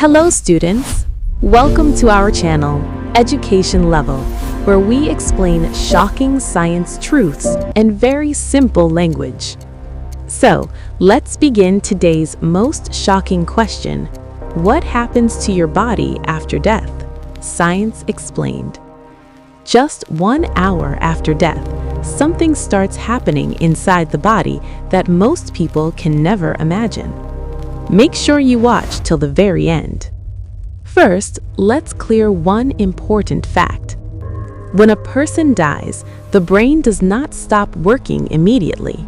Hello students! Welcome to our channel, Education Level, where we explain shocking science truths in very simple language. So, let's begin today's most shocking question. What happens to your body after death? Science explained. Just 1 hour after death, something starts happening inside the body that most people can never imagine. Make sure you watch till the very end. First, let's clear one important fact. When a person dies, the brain does not stop working immediately.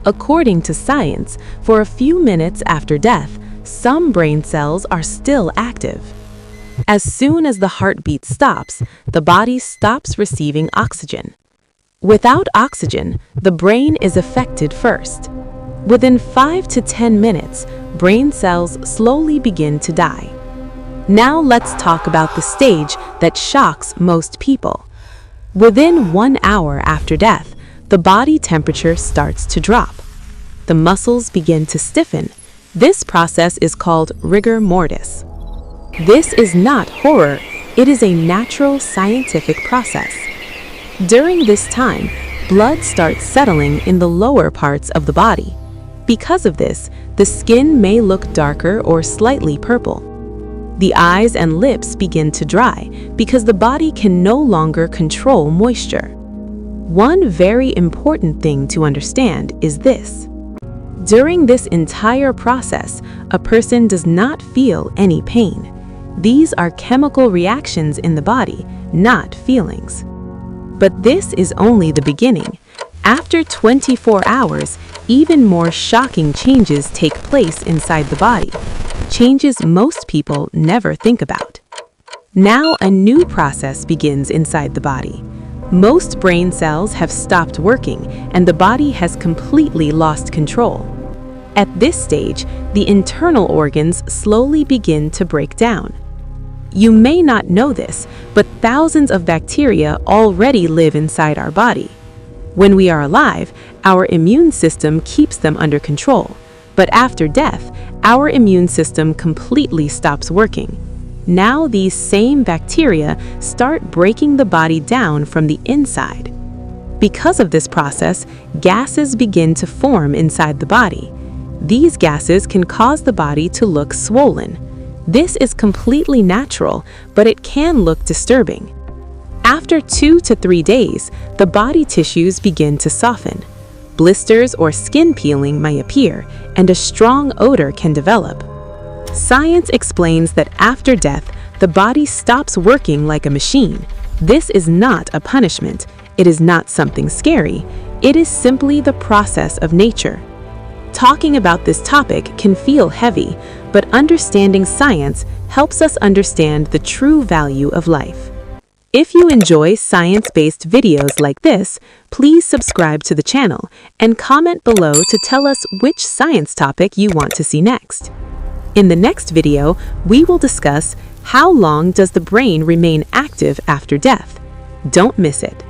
According to science, for a few minutes after death, some brain cells are still active. As soon as the heartbeat stops, the body stops receiving oxygen. Without oxygen, the brain is affected first. Within 5 to 10 minutes, brain cells slowly begin to die. Now let's talk about the stage that shocks most people. Within 1 hour after death, the body temperature starts to drop. The muscles begin to stiffen. This process is called rigor mortis. This is not horror, it is a natural scientific process. During this time, blood starts settling in the lower parts of the body. Because of this, the skin may look darker or slightly purple. The eyes and lips begin to dry because the body can no longer control moisture. One very important thing to understand is this. During this entire process, a person does not feel any pain. These are chemical reactions in the body, not feelings. But this is only the beginning. After 24 hours, even more shocking changes take place inside the body, changes most people never think about. Now a new process begins inside the body. Most brain cells have stopped working and the body has completely lost control. At this stage, the internal organs slowly begin to break down. You may not know this, but thousands of bacteria already live inside our body. When we are alive, our immune system keeps them under control. But after death, our immune system completely stops working. Now these same bacteria start breaking the body down from the inside. Because of this process, gases begin to form inside the body. These gases can cause the body to look swollen. This is completely natural, but it can look disturbing. After 2 to 3 days, the body tissues begin to soften. Blisters or skin peeling may appear, and a strong odor can develop. Science explains that after death, the body stops working like a machine. This is not a punishment. It is not something scary. It is simply the process of nature. Talking about this topic can feel heavy, but understanding science helps us understand the true value of life. If you enjoy science-based videos like this, please subscribe to the channel and comment below to tell us which science topic you want to see next. In the next video, we will discuss how long does the brain remain active after death. Don't miss it.